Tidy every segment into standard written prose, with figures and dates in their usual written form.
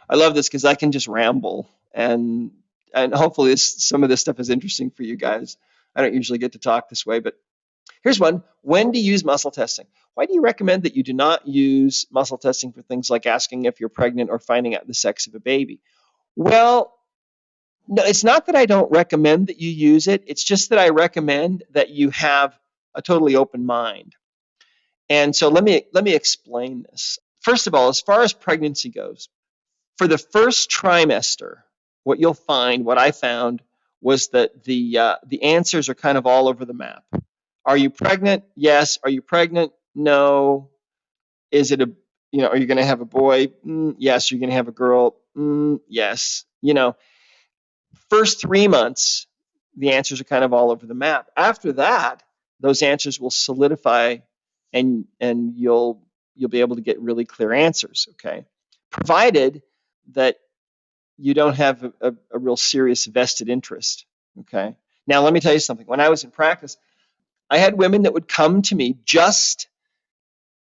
I love this because I can just ramble, and hopefully some of this stuff is interesting for you guys. I don't usually get to talk this way, but here's one. When to use muscle testing? Why do you recommend that you do not use muscle testing for things like asking if you're pregnant or finding out the sex of a baby? Well, no, it's not that I don't recommend that you use it. It's just that I recommend that you have a totally open mind. And so let me explain this. First of all, as far as pregnancy goes, for the first trimester, what I found was that the answers are kind of all over the map. Are you pregnant? Yes. Are you pregnant? No. Is it are you going to have a boy? Yes. You're going to have a girl? Yes. First 3 months, the answers are kind of all over the map. After that, those answers will solidify, and you'll be able to get really clear answers. Okay, provided that you don't have a real serious vested interest. Okay. Now let me tell you something. When I was in practice, I had women that would come to me just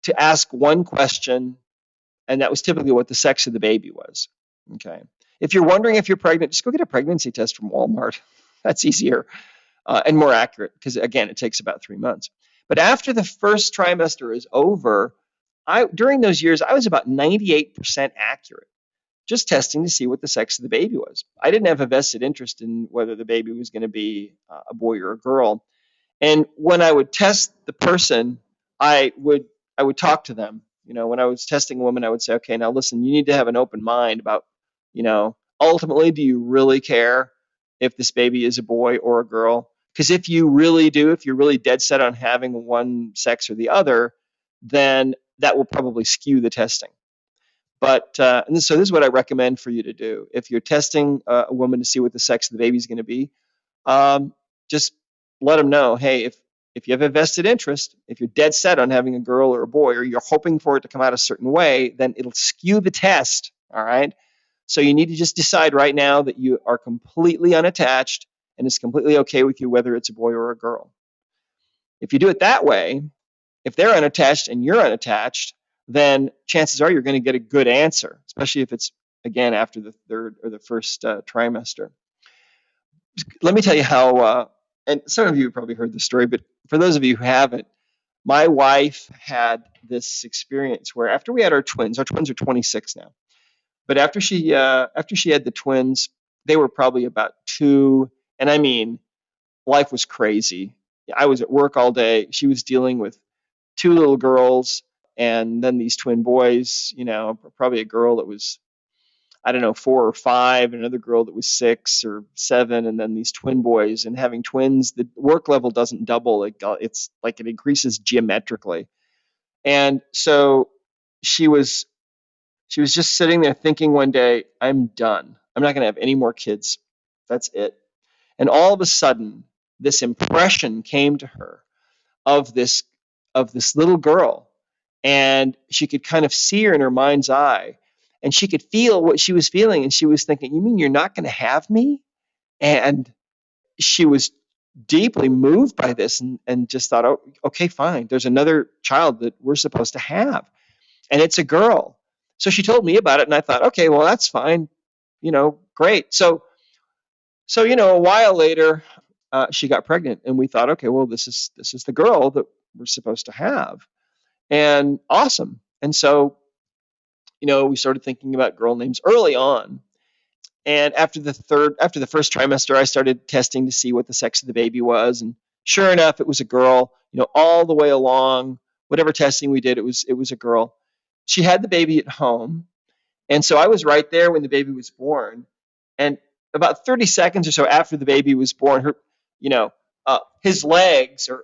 to ask one question, and that was typically what the sex of the baby was. Okay. If you're wondering if you're pregnant, just go get a pregnancy test from Walmart. That's easier and more accurate because, again, it takes about 3 months. But after the first trimester is over, during those years, I was about 98% accurate, just testing to see what the sex of the baby was. I didn't have a vested interest in whether the baby was going to be a boy or a girl. And when I would test the person, I would talk to them. When I was testing a woman, I would say, okay, now listen, you need to have an open mind about, ultimately, do you really care if this baby is a boy or a girl? Because if you really do, if you're really dead set on having one sex or the other, then that will probably skew the testing. But so this is what I recommend for you to do. If you're testing a woman to see what the sex of the baby is going to be, just let them know, hey, if you have a vested interest, if you're dead set on having a girl or a boy, or you're hoping for it to come out a certain way, then it'll skew the test. All right. So you need to just decide right now that you are completely unattached and it's completely okay with you whether it's a boy or a girl. If you do it that way, if they're unattached and you're unattached, then chances are you're going to get a good answer, especially if it's, again, after the third or the first trimester. Let me tell you how, and some of you have probably heard the story, but for those of you who haven't, my wife had this experience where after we had our twins are 26 now, but after she had the twins, they were probably about 2, and I mean, life was crazy. I was at work all day. She was dealing with 2 little girls and then these twin boys, probably a girl that was, I don't know, 4 or 5, and another girl that was 6 or 7, and then these twin boys. And having twins, the work level doesn't double. It's like it increases geometrically. And so she was she was just sitting there thinking one day, I'm done. I'm not going to have any more kids. That's it. And all of a sudden, this impression came to her of this little girl, and she could kind of see her in her mind's eye, and she could feel what she was feeling, and she was thinking, you mean you're not going to have me? And she was deeply moved by this, and just thought, oh, okay, fine, there's another child that we're supposed to have, and it's a girl. So she told me about it, and I thought, okay, well, that's fine, great. So a while later, she got pregnant, and we thought, okay, well, this is the girl that we're supposed to have, and awesome. And so, we started thinking about girl names early on. And after the first trimester, I started testing to see what the sex of the baby was, and sure enough, it was a girl. All the way along, whatever testing we did, it was a girl. She had the baby at home, and so I was right there when the baby was born. And about 30 seconds or so after the baby was born, his legs or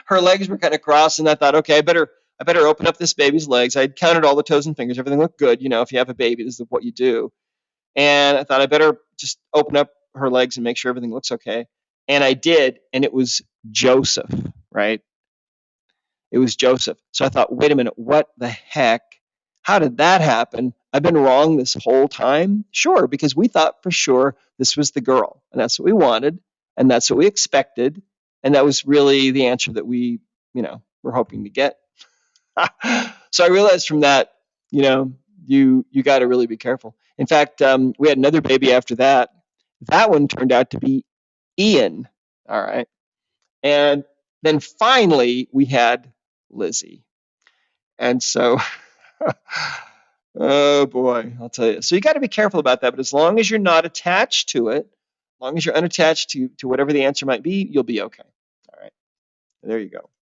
her legs were kind of crossed, and I thought, okay, I better open up this baby's legs. I had counted all the toes and fingers; everything looked good. If you have a baby, this is what you do. And I thought I better just open up her legs and make sure everything looks okay. And I did, and it was Joseph, right? It was Joseph. So I thought, wait a minute, what the heck? How did that happen? I've been wrong this whole time? Sure, because we thought for sure this was the girl, and that's what we wanted, and that's what we expected, and that was really the answer that we were hoping to get. So I realized from that, you got to really be careful. In fact, we had another baby after that. That one turned out to be Ian. All right. And then finally we had Lizzie. And so, oh boy, I'll tell you. So you got to be careful about that. But as long as you're not attached to it, as long as you're unattached to whatever the answer might be, you'll be okay. All right. There you go.